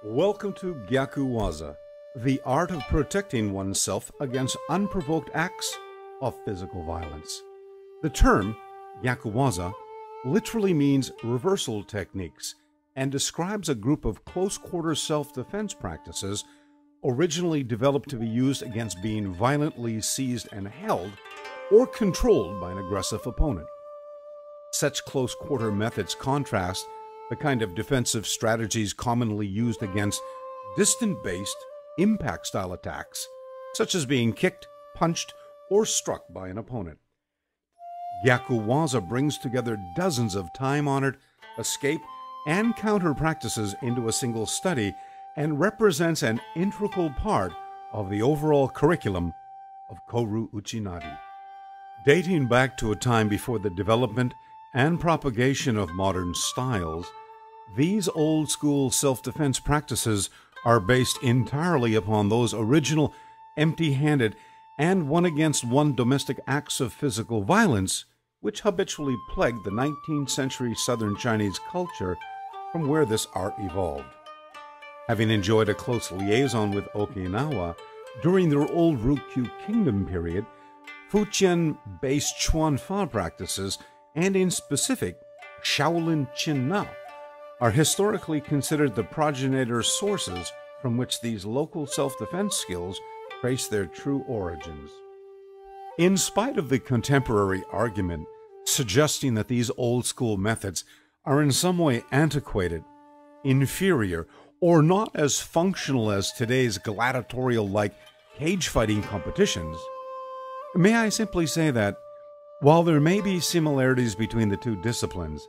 Welcome to Gyaku Waza, the art of protecting oneself against unprovoked acts of physical violence. The term Gyaku Waza literally means reversal techniques and describes a group of close-quarter self-defense practices originally developed to be used against being violently seized and held or controlled by an aggressive opponent. Such close-quarter methods contrast the kind of defensive strategies commonly used against distant-based, impact-style attacks, such as being kicked, punched, or struck by an opponent. Gyaku Waza brings together dozens of time-honored escape and counter practices into a single study and represents an integral part of the overall curriculum of Koryu Uchinadi. Dating back to a time before the development and propagation of modern styles, these old-school self-defense practices are based entirely upon those original empty-handed and one-against-one domestic acts of physical violence which habitually plagued the 19th century southern Chinese culture from where this art evolved. Having enjoyed a close liaison with Okinawa during their old Ryukyu Kingdom period, Fujian-based Chuanfa practices, and in specific, Shaolin Qin-Na, are historically considered the progenitor sources from which these local self-defense skills trace their true origins. In spite of the contemporary argument suggesting that these old-school methods are in some way antiquated, inferior, or not as functional as today's gladiatorial-like cage-fighting competitions, may I simply say that, while there may be similarities between the two disciplines,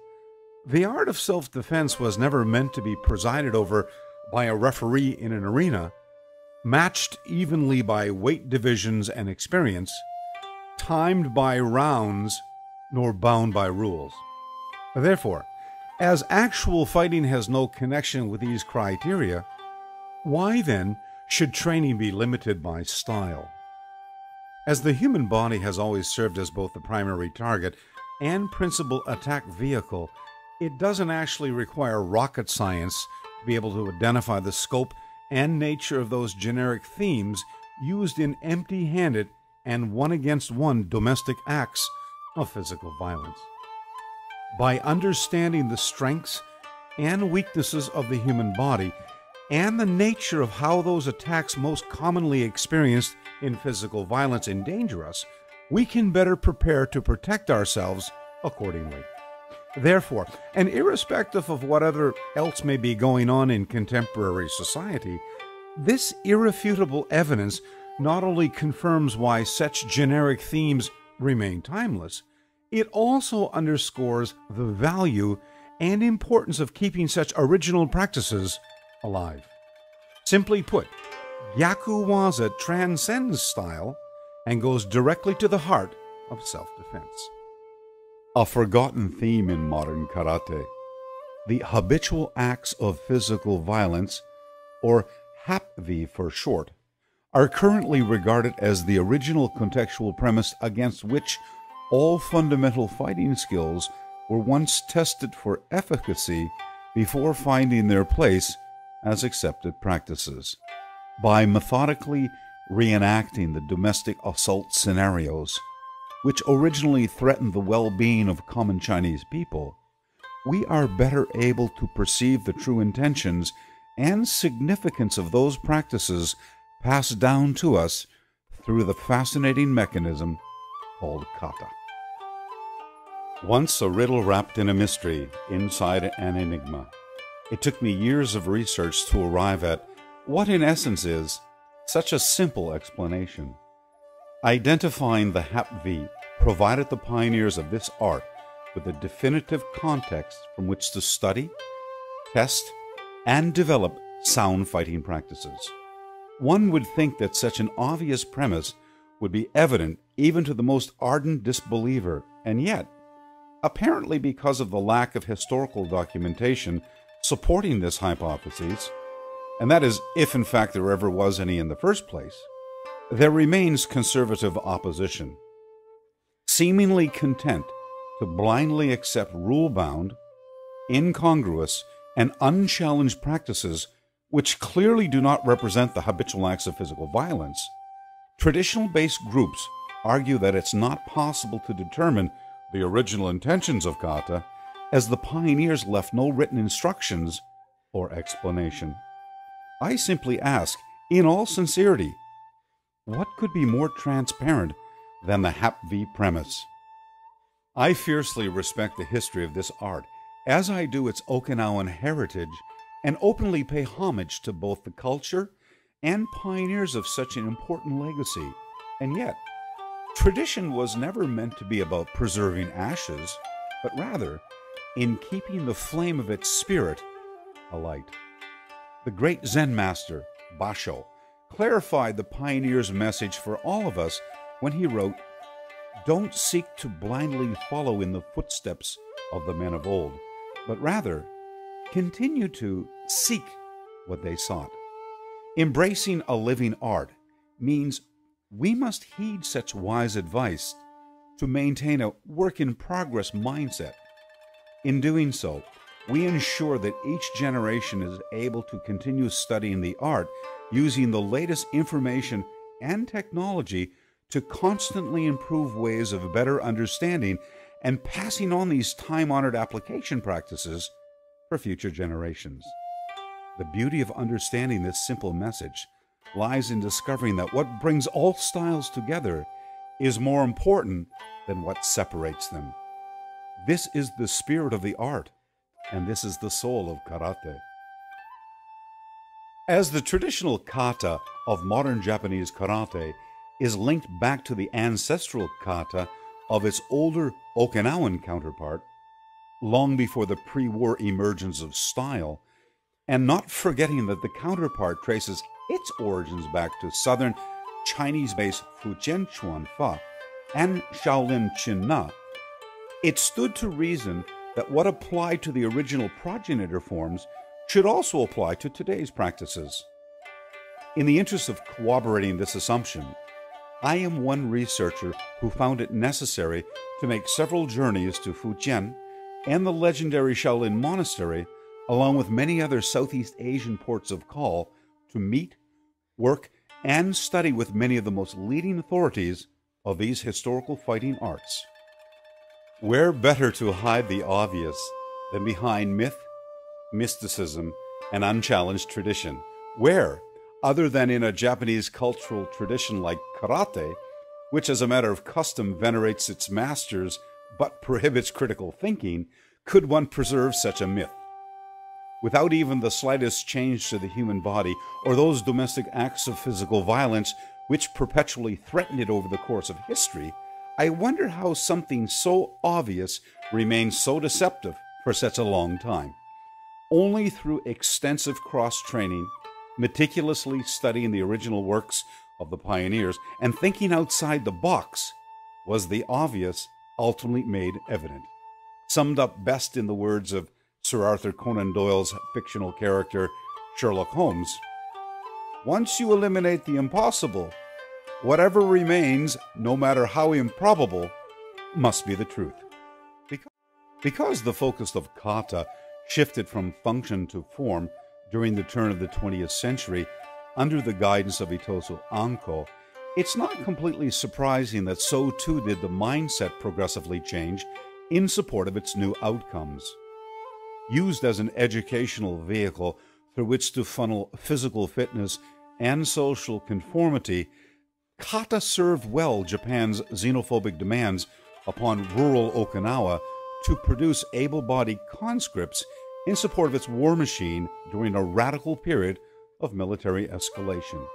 the art of self-defense was never meant to be presided over by a referee in an arena, matched evenly by weight divisions and experience, timed by rounds, nor bound by rules. Therefore, as actual fighting has no connection with these criteria, why then should training be limited by style? As the human body has always served as both the primary target and principal attack vehicle, it doesn't actually require rocket science to be able to identify the scope and nature of those generic themes used in empty-handed and one-against-one domestic acts of physical violence. By understanding the strengths and weaknesses of the human body and the nature of how those attacks most commonly experienced in physical violence endanger us, we can better prepare to protect ourselves accordingly. Therefore, and irrespective of whatever else may be going on in contemporary society, this irrefutable evidence not only confirms why such generic themes remain timeless, it also underscores the value and importance of keeping such original practices alive. Simply put, Gyaku Waza transcends style and goes directly to the heart of self-defense. A forgotten theme in modern karate, the habitual acts of physical violence, or HAPV for short, are currently regarded as the original contextual premise against which all fundamental fighting skills were once tested for efficacy before finding their place as accepted practices. By methodically reenacting the domestic assault scenarios, which originally threatened the well-being of common Chinese people, we are better able to perceive the true intentions and significance of those practices passed down to us through the fascinating mechanism called kata. Once a riddle wrapped in a mystery inside an enigma, it took me years of research to arrive at what in essence is such a simple explanation. Identifying the HAPV provided the pioneers of this art with a definitive context from which to study, test, and develop sound fighting practices. One would think that such an obvious premise would be evident even to the most ardent disbeliever, and yet, apparently because of the lack of historical documentation supporting this hypothesis, and that is if in fact there ever was any in the first place, there remains conservative opposition, seemingly content to blindly accept rule-bound, incongruous, and unchallenged practices which clearly do not represent the habitual acts of physical violence, traditional-based groups argue that it's not possible to determine the original intentions of kata, as the pioneers left no written instructions or explanation. I simply ask, in all sincerity, what could be more transparent than the HAP-V premise? I fiercely respect the history of this art, as I do its Okinawan heritage, and openly pay homage to both the culture and pioneers of such an important legacy. And yet, tradition was never meant to be about preserving ashes, but rather in keeping the flame of its spirit alight. The great Zen master, Basho, clarified the pioneer's message for all of us when he wrote, "Don't seek to blindly follow in the footsteps of the men of old, but rather continue to seek what they sought." Embracing a living art means we must heed such wise advice to maintain a work-in-progress mindset. In doing so, we ensure that each generation is able to continue studying the art using the latest information and technology to constantly improve ways of better understanding and passing on these time-honored application practices for future generations. The beauty of understanding this simple message lies in discovering that what brings all styles together is more important than what separates them. This is the spirit of the art, and this is the soul of karate. As the traditional kata of modern Japanese karate is linked back to the ancestral kata of its older Okinawan counterpart, long before the pre-war emergence of style, and not forgetting that the counterpart traces its origins back to southern Chinese-based Fujian Chuan Fa and Shaolin Chin Na, it stood to reason that what applied to the original progenitor forms should also apply to today's practices. In the interest of corroborating this assumption, I am one researcher who found it necessary to make several journeys to Fujian and the legendary Shaolin Monastery, along with many other Southeast Asian ports of call, to meet, work, and study with many of the most leading authorities of these historical fighting arts. Where better to hide the obvious than behind myth, mysticism, and unchallenged tradition? Where, other than in a Japanese cultural tradition like karate, which as a matter of custom venerates its masters but prohibits critical thinking, could one preserve such a myth? Without even the slightest change to the human body or those domestic acts of physical violence which perpetually threaten it over the course of history, I wonder how something so obvious remains so deceptive for such a long time. Only through extensive cross-training, meticulously studying the original works of the pioneers, and thinking outside the box was the obvious ultimately made evident. Summed up best in the words of Sir Arthur Conan Doyle's fictional character, Sherlock Holmes, "Once you eliminate the impossible, whatever remains, no matter how improbable, must be the truth." Because the focus of kata shifted from function to form during the turn of the 20th century under the guidance of Itosu Anko, it's not completely surprising that so too did the mindset progressively change in support of its new outcomes. Used as an educational vehicle through which to funnel physical fitness and social conformity, kata served well Japan's xenophobic demands upon rural Okinawa to produce able-bodied conscripts in support of its war machine during a radical period of military escalation.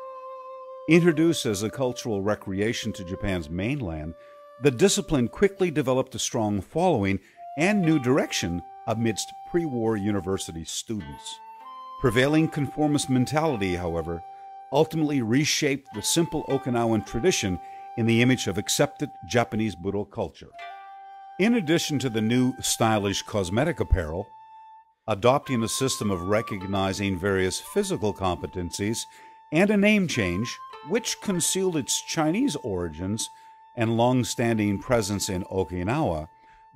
Introduced as a cultural recreation to Japan's mainland, the discipline quickly developed a strong following and new direction amidst pre-war university students. Prevailing conformist mentality, however, ultimately reshaped the simple Okinawan tradition in the image of accepted Japanese Budo culture. In addition to the new stylish cosmetic apparel, adopting a system of recognizing various physical competencies, and a name change, which concealed its Chinese origins and long-standing presence in Okinawa,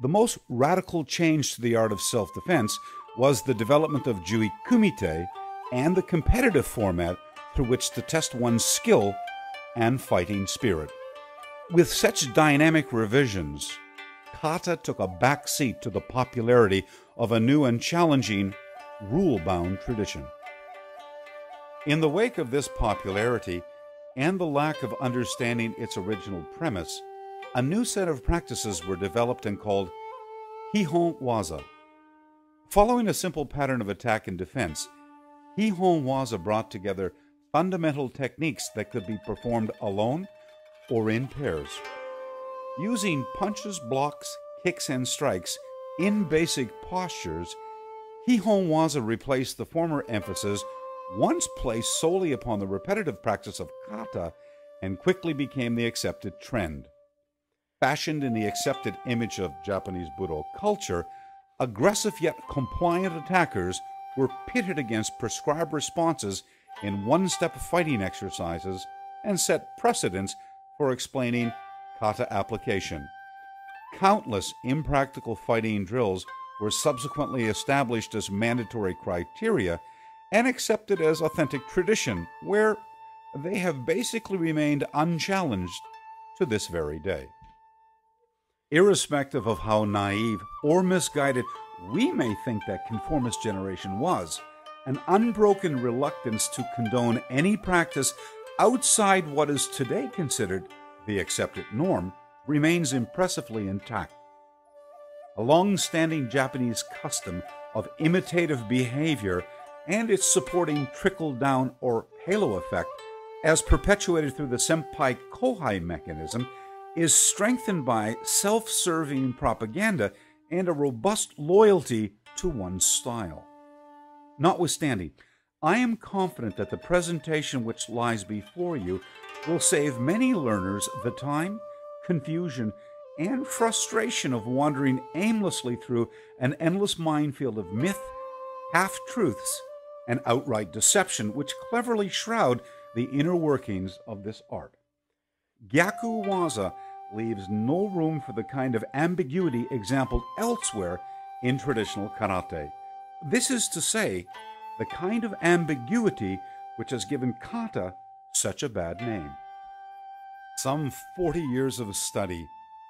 the most radical change to the art of self-defense was the development of Jui Kumite and the competitive format through which to test one's skill and fighting spirit. With such dynamic revisions, kata took a back seat to the popularity of a new and challenging, rule-bound tradition. In the wake of this popularity and the lack of understanding its original premise, a new set of practices were developed and called Gyaku Waza. Following a simple pattern of attack and defense, Gyaku Waza brought together fundamental techniques that could be performed alone or in pairs. Using punches, blocks, kicks, and strikes in basic postures, Gyaku Waza replaced the former emphasis once placed solely upon the repetitive practice of kata and quickly became the accepted trend. Fashioned in the accepted image of Japanese Budo culture, aggressive yet compliant attackers were pitted against prescribed responses in one-step fighting exercises and set precedents for explaining kata application. Countless impractical fighting drills were subsequently established as mandatory criteria and accepted as authentic tradition, where they have basically remained unchallenged to this very day. Irrespective of how naive or misguided we may think that conformist generation was, an unbroken reluctance to condone any practice outside what is today considered the accepted norm remains impressively intact. A long-standing Japanese custom of imitative behavior and its supporting trickle-down or halo effect, as perpetuated through the senpai-kohai mechanism, is strengthened by self-serving propaganda and a robust loyalty to one's style. Notwithstanding, I am confident that the presentation which lies before you will save many learners the time, confusion, and frustration of wandering aimlessly through an endless minefield of myth, half-truths, and outright deception which cleverly shroud the inner workings of this art. Gyaku Waza leaves no room for the kind of ambiguity exampled elsewhere in traditional karate. This is to say, the kind of ambiguity which has given kata such a bad name. Some 40 years of study,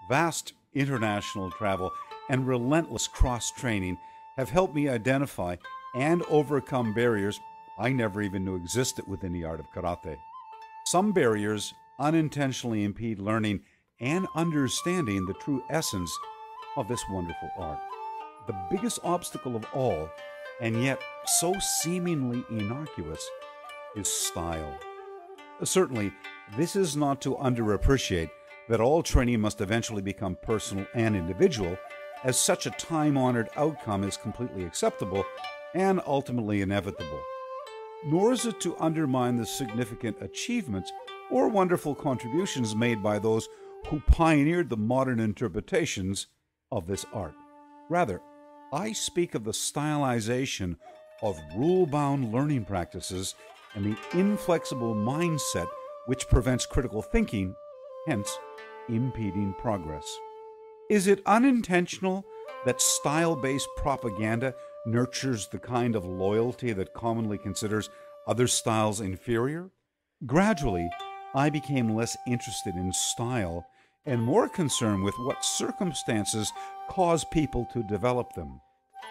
vast international travel, and relentless cross-training have helped me identify and overcome barriers I never even knew existed within the art of karate. Some barriers unintentionally impede learning and understanding the true essence of this wonderful art. The biggest obstacle of all, and yet so seemingly innocuous, is style. Certainly, this is not to underappreciate that all training must eventually become personal and individual, as such a time-honored outcome is completely acceptable and ultimately inevitable. Nor is it to undermine the significant achievements or wonderful contributions made by those who pioneered the modern interpretations of this art. Rather, I speak of the stylization of rule-bound learning practices and the inflexible mindset which prevents critical thinking, hence impeding progress. Is it unintentional that style-based propaganda nurtures the kind of loyalty that commonly considers other styles inferior? Gradually, I became less interested in style and more concerned with what circumstances cause people to develop them.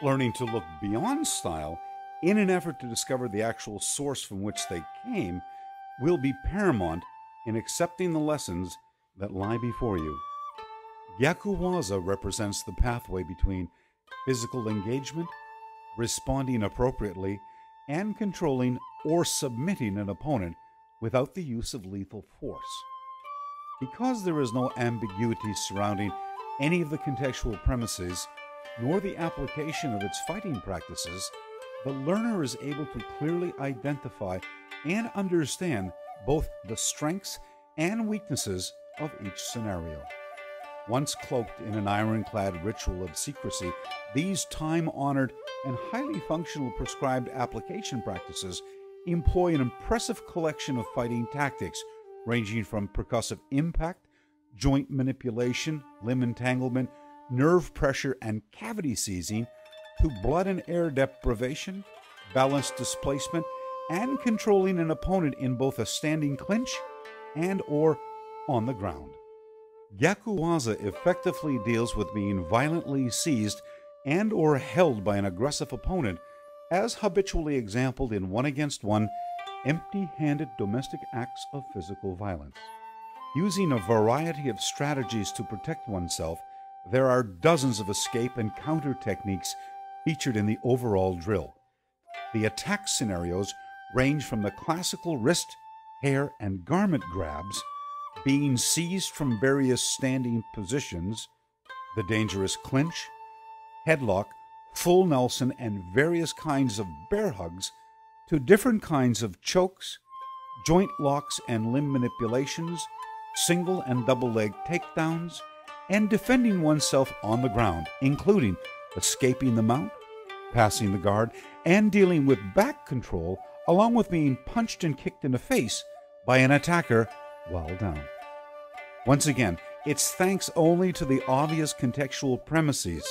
Learning to look beyond style in an effort to discover the actual source from which they came will be paramount in accepting the lessons that lie before you. Gyaku Waza represents the pathway between physical engagement, responding appropriately, and controlling or submitting an opponent without the use of lethal force. Because there is no ambiguity surrounding any of the contextual premises, nor the application of its fighting practices, the learner is able to clearly identify and understand both the strengths and weaknesses of each scenario. Once cloaked in an ironclad ritual of secrecy, these time-honored and highly functional prescribed application practices employ an impressive collection of fighting tactics ranging from percussive impact, joint manipulation, limb entanglement, nerve pressure, and cavity seizing to blood and air deprivation, balance displacement, and controlling an opponent in both a standing clinch and or on the ground. Gyaku Waza effectively deals with being violently seized and or held by an aggressive opponent, as habitually exampled in one-against-one, empty-handed domestic acts of physical violence. Using a variety of strategies to protect oneself, there are dozens of escape and counter techniques featured in the overall drill. The attack scenarios range from the classical wrist, hair, and garment grabs, being seized from various standing positions, the dangerous clinch, headlock, full Nelson, and various kinds of bear hugs, to different kinds of chokes, joint locks and limb manipulations, single and double leg takedowns, and defending oneself on the ground, including escaping the mount, passing the guard, and dealing with back control, along with being punched and kicked in the face by an attacker while down. Once again, it's thanks only to the obvious contextual premises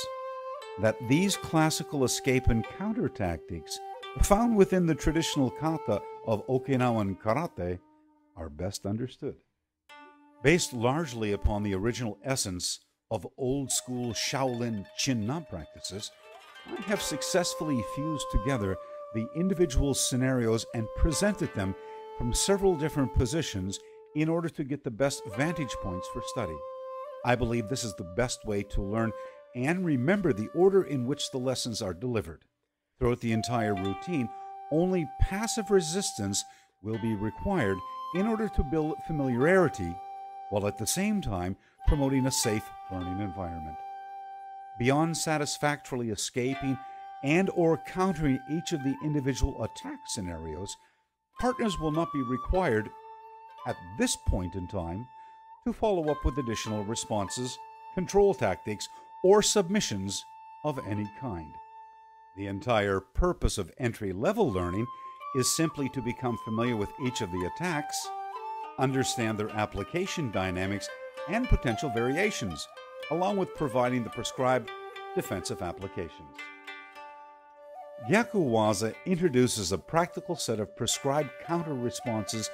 that these classical escape and counter tactics found within the traditional kata of Okinawan karate are best understood. Based largely upon the original essence of old-school Shaolin Chin-Na practices, I have successfully fused together the individual scenarios and presented them from several different positions in order to get the best vantage points for study. I believe this is the best way to learn and remember the order in which the lessons are delivered. Throughout the entire routine, only passive resistance will be required in order to build familiarity, while at the same time promoting a safe learning environment. Beyond satisfactorily escaping and or countering each of the individual attack scenarios, partners will not be required at this point in time to follow up with additional responses, control tactics, or submissions of any kind. The entire purpose of entry-level learning is simply to become familiar with each of the attacks, understand their application dynamics and potential variations, along with providing the prescribed defensive applications. Gyaku Waza introduces a practical set of prescribed counter responses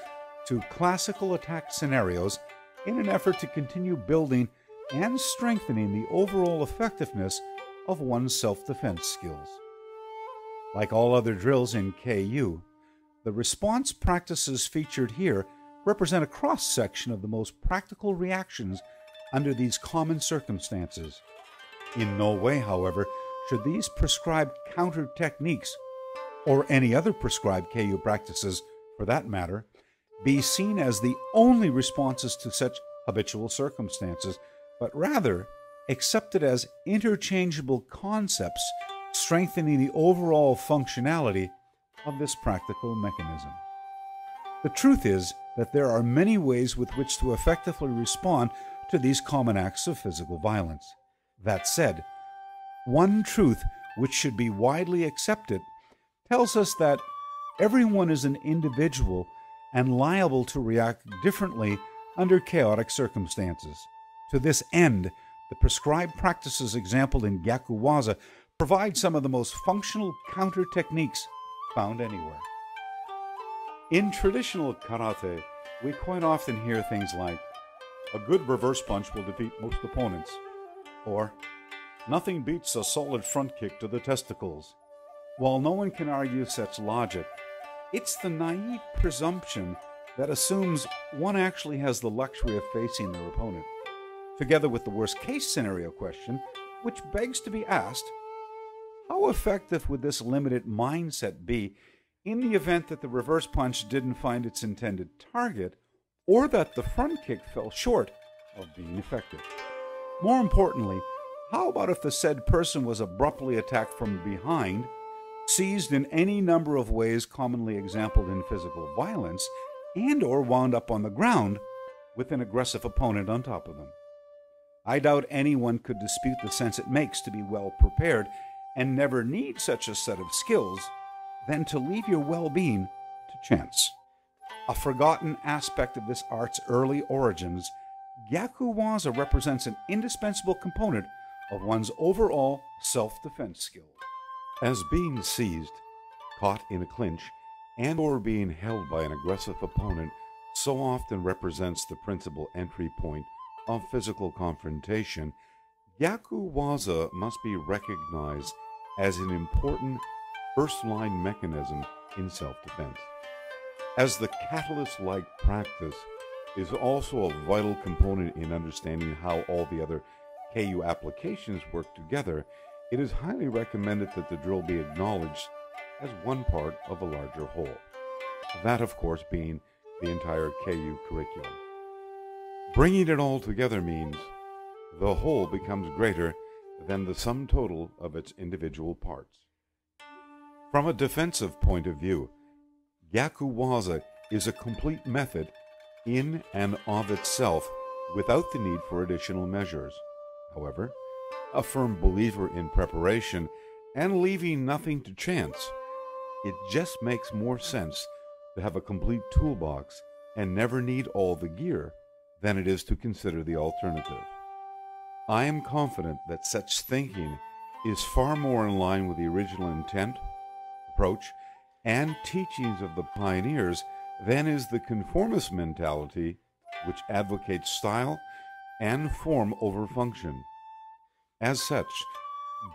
to classical attack scenarios in an effort to continue building and strengthening the overall effectiveness of one's self-defense skills. Like all other drills in KU, the response practices featured here represent a cross-section of the most practical reactions under these common circumstances. In no way, however, should these prescribed counter techniques, or any other prescribed KU practices for that matter, be seen as the only responses to such habitual circumstances, but rather accepted as interchangeable concepts strengthening the overall functionality of this practical mechanism. The truth is that there are many ways with which to effectively respond to these common acts of physical violence. That said, one truth which should be widely accepted tells us that everyone is an individual and liable to react differently under chaotic circumstances. To this end, the prescribed practices exampled in Gyaku Waza provide some of the most functional counter techniques found anywhere. In traditional karate, we quite often hear things like, "A good reverse punch will defeat most opponents," or "Nothing beats a solid front kick to the testicles." While no one can argue such logic, it's the naive presumption that assumes one actually has the luxury of facing their opponent, together with the worst-case scenario question, which begs to be asked, how effective would this limited mindset be in the event that the reverse punch didn't find its intended target, or that the front kick fell short of being effective? More importantly, how about if the said person was abruptly attacked from behind, seized in any number of ways commonly exampled in physical violence, and or wound up on the ground with an aggressive opponent on top of them? I doubt anyone could dispute the sense it makes to be well prepared and never need such a set of skills than to leave your well-being to chance. A forgotten aspect of this art's early origins, Gyaku Waza represents an indispensable component of one's overall self-defense skills. As being seized, caught in a clinch, and or being held by an aggressive opponent so often represents the principal entry point of physical confrontation, Gyaku Waza must be recognized as an important first-line mechanism in self-defense. As the catalyst-like practice is also a vital component in understanding how all the other KU applications work together, it is highly recommended that the drill be acknowledged as one part of a larger whole. That, of course, being the entire KU curriculum. Bringing it all together means the whole becomes greater than the sum total of its individual parts. From a defensive point of view, Gyaku Waza is a complete method in and of itself without the need for additional measures. However, a firm believer in preparation and leaving nothing to chance, it just makes more sense to have a complete toolbox and never need all the gear than it is to consider the alternative. I am confident that such thinking is far more in line with the original intent, approach, and teachings of the pioneers than is the conformist mentality which advocates style and form over function. As such,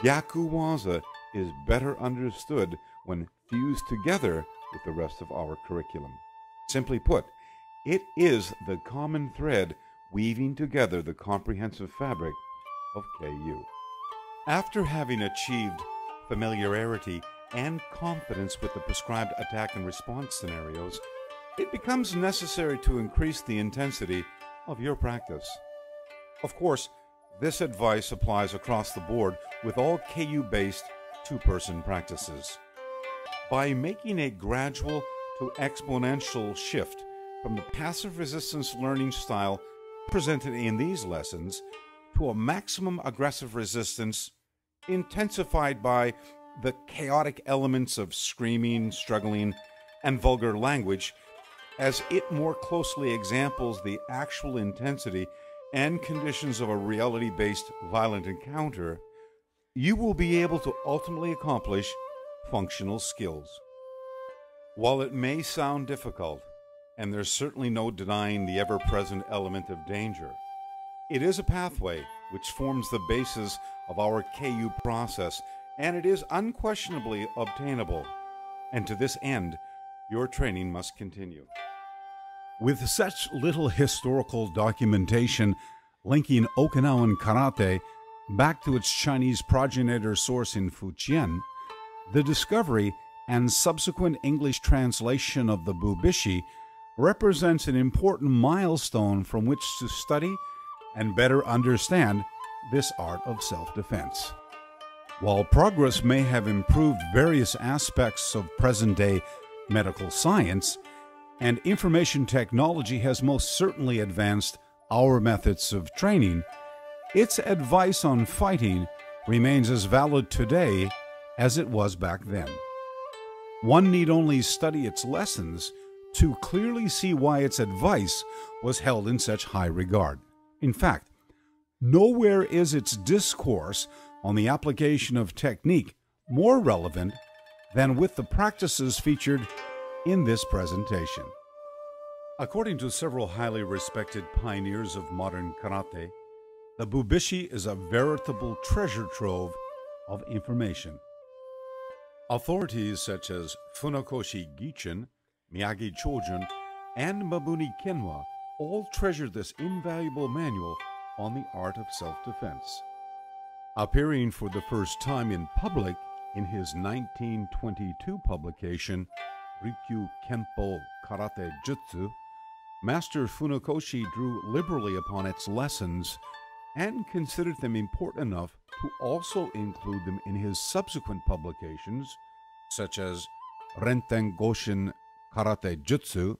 Gyaku Waza is better understood when fused together with the rest of our curriculum. Simply put, it is the common thread weaving together the comprehensive fabric of KU. After having achieved familiarity and confidence with the prescribed attack and response scenarios, it becomes necessary to increase the intensity of your practice. Of course, this advice applies across the board with all KU-based two-person practices. By making a gradual to exponential shift from the passive resistance learning style presented in these lessons to a maximum aggressive resistance intensified by the chaotic elements of screaming, struggling, and vulgar language, as it more closely examples the actual intensity and conditions of a reality-based violent encounter, you will be able to ultimately accomplish functional skills. While it may sound difficult, and there's certainly no denying the ever-present element of danger, it is a pathway which forms the basis of our KU process, and it is unquestionably obtainable. And to this end, your training must continue. With such little historical documentation linking Okinawan karate back to its Chinese progenitor source in Fujian, the discovery and subsequent English translation of the Bubishi represents an important milestone from which to study and better understand this art of self-defense. While progress may have improved various aspects of present-day medical science, and information technology has most certainly advanced our methods of training, its advice on fighting remains as valid today as it was back then. One need only study its lessons to clearly see why its advice was held in such high regard. In fact, nowhere is its discourse on the application of technique more relevant than with the practices featured in this presentation. According to several highly respected pioneers of modern karate, the Bubishi is a veritable treasure trove of information. Authorities such as Funakoshi Gichin, Miyagi Chojun, and Mabuni Kenwa all treasure this invaluable manual on the art of self-defense. Appearing for the first time in public in his 1922 publication, Rikyu Kenpo Karate Jutsu, Master Funakoshi drew liberally upon its lessons and considered them important enough to also include them in his subsequent publications, such as Renten Goshin Karate Jutsu,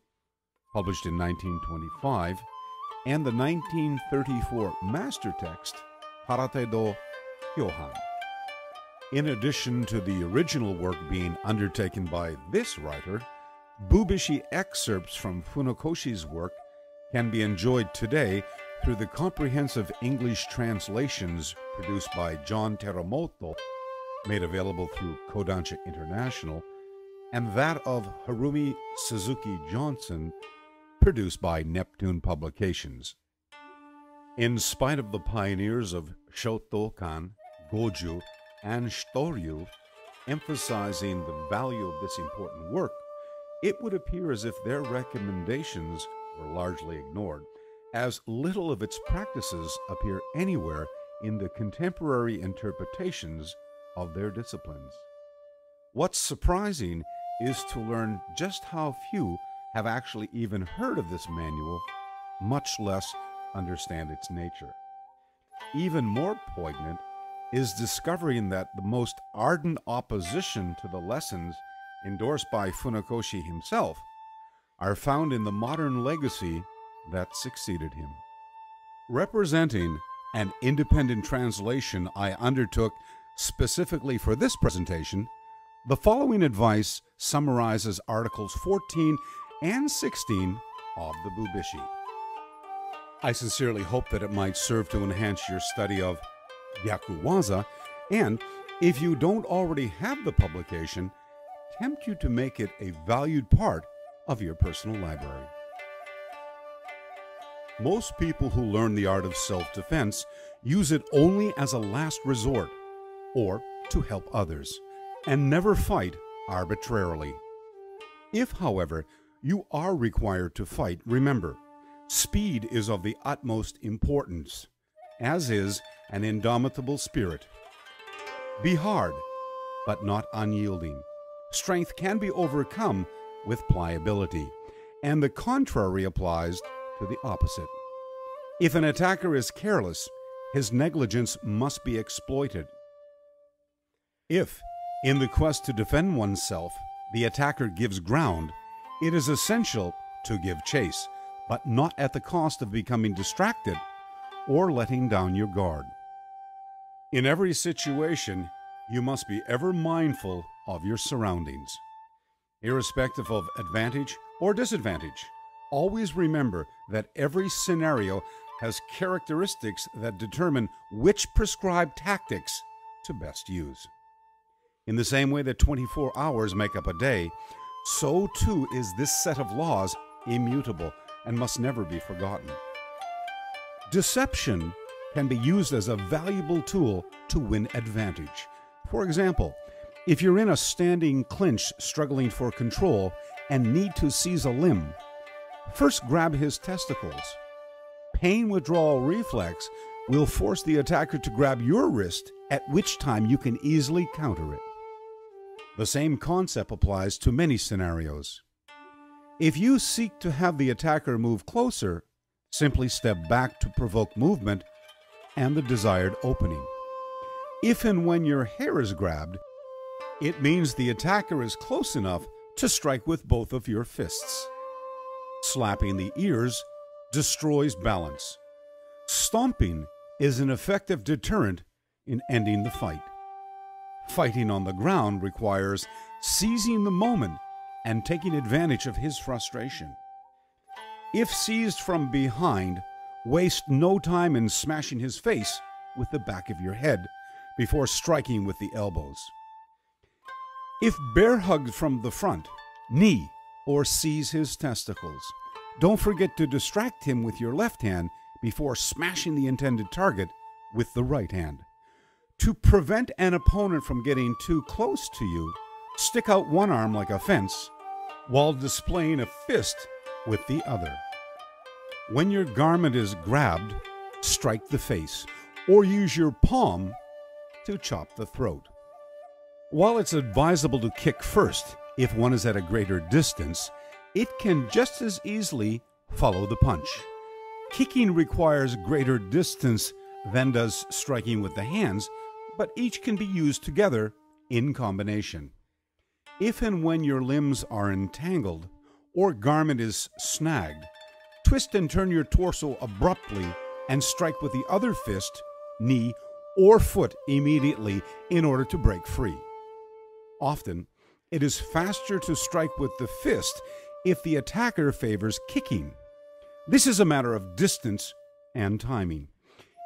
published in 1925, and the 1934 master text, Karate Do Hyohan. In addition to the original work being undertaken by this writer, Bubishi excerpts from Funakoshi's work can be enjoyed today through the comprehensive English translations produced by John Teramoto, made available through Kodansha International, and that of Harumi Suzuki Johnson, produced by Neptune Publications. In spite of the pioneers of Shotokan, Goju, and Shitoryu emphasizing the value of this important work, it would appear as if their recommendations were largely ignored, as little of its practices appear anywhere in the contemporary interpretations of their disciplines. What's surprising is to learn just how few have actually even heard of this manual, much less understand its nature. Even more poignant is discovering that the most ardent opposition to the lessons endorsed by Funakoshi himself are found in the modern legacy that succeeded him. Representing an independent translation I undertook specifically for this presentation, the following advice summarizes Articles 14 and 16 of the Bubishi. I sincerely hope that it might serve to enhance your study of Gyaku Waza, and if you don't already have the publication, tempt you to make it a valued part of your personal library. Most people who learn the art of self-defense use it only as a last resort or to help others, and never fight arbitrarily. If, however, you are required to fight, remember, speed is of the utmost importance, as is an indomitable spirit. Be hard, but not unyielding. Strength can be overcome with pliability, and the contrary applies to the opposite. If an attacker is careless, his negligence must be exploited. If, in the quest to defend oneself, the attacker gives ground, it is essential to give chase, but not at the cost of becoming distracted or letting down your guard. In every situation, you must be ever mindful of your surroundings. Irrespective of advantage or disadvantage, always remember that every scenario has characteristics that determine which prescribed tactics to best use. In the same way that 24 hours make up a day, so too is this set of laws immutable and must never be forgotten. Deception can be used as a valuable tool to win advantage. For example, if you're in a standing clinch struggling for control and need to seize a limb, first grab his testicles. Pain withdrawal reflex will force the attacker to grab your wrist, at which time you can easily counter it. The same concept applies to many scenarios. If you seek to have the attacker move closer, simply step back to provoke movement and the desired opening. If and when your hair is grabbed, it means the attacker is close enough to strike with both of your fists. Slapping the ears destroys balance. Stomping is an effective deterrent in ending the fight. Fighting on the ground requires seizing the moment and taking advantage of his frustration. If seized from behind, waste no time in smashing his face with the back of your head before striking with the elbows. If bear hugged from the front, knee or seize his testicles. Don't forget to distract him with your left hand before smashing the intended target with the right hand. To prevent an opponent from getting too close to you, stick out one arm like a fence while displaying a fist with the other. When your garment is grabbed, strike the face or use your palm to chop the throat. While it's advisable to kick first if one is at a greater distance, it can just as easily follow the punch. Kicking requires greater distance than does striking with the hands, but each can be used together in combination. If and when your limbs are entangled or garment is snagged, twist and turn your torso abruptly and strike with the other fist, knee, or foot immediately in order to break free. Often, it is faster to strike with the fist if the attacker favors kicking. This is a matter of distance and timing.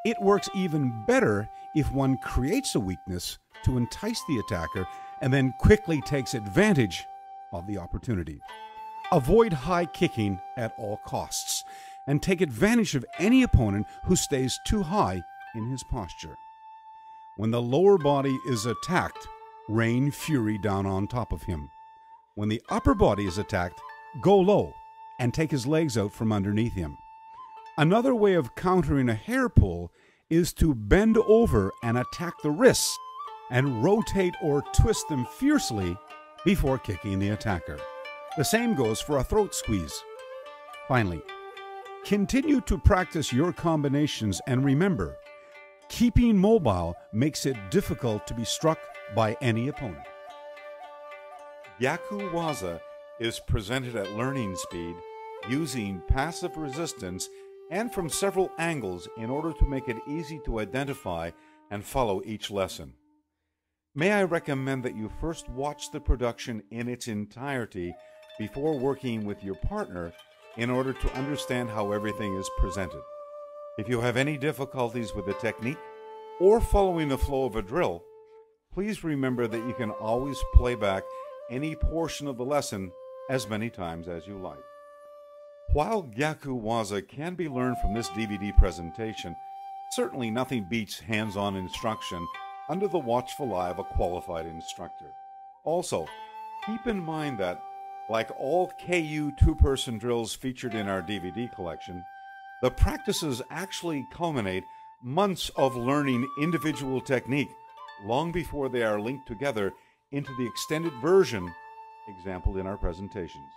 It works even better if one creates a weakness to entice the attacker and then quickly takes advantage of the opportunity. Avoid high kicking at all costs, and take advantage of any opponent who stays too high in his posture. When the lower body is attacked, rain fury down on top of him. When the upper body is attacked, go low and take his legs out from underneath him. Another way of countering a hair pull is to bend over and attack the wrists and rotate or twist them fiercely before kicking the attacker. The same goes for a throat squeeze. Finally, continue to practice your combinations, and remember, keeping mobile makes it difficult to be struck by any opponent. Gyaku Waza is presented at learning speed using passive resistance and from several angles in order to make it easy to identify and follow each lesson. May I recommend that you first watch the production in its entirety before working with your partner in order to understand how everything is presented. If you have any difficulties with the technique or following the flow of a drill, please remember that you can always play back any portion of the lesson as many times as you like. While Gyaku Waza can be learned from this DVD presentation, certainly nothing beats hands-on instruction under the watchful eye of a qualified instructor. Also, keep in mind that, like all KU two-person drills featured in our DVD collection, the practices actually culminate months of learning individual technique long before they are linked together into the extended version exampled in our presentations.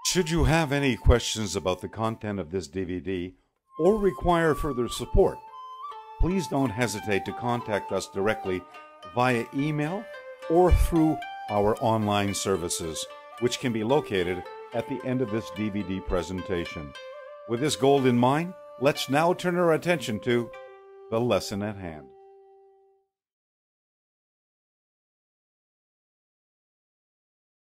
Should you have any questions about the content of this DVD or require further support, please don't hesitate to contact us directly via email or through our online services, which can be located at the end of this DVD presentation. With this goal in mind, let's now turn our attention to the lesson at hand.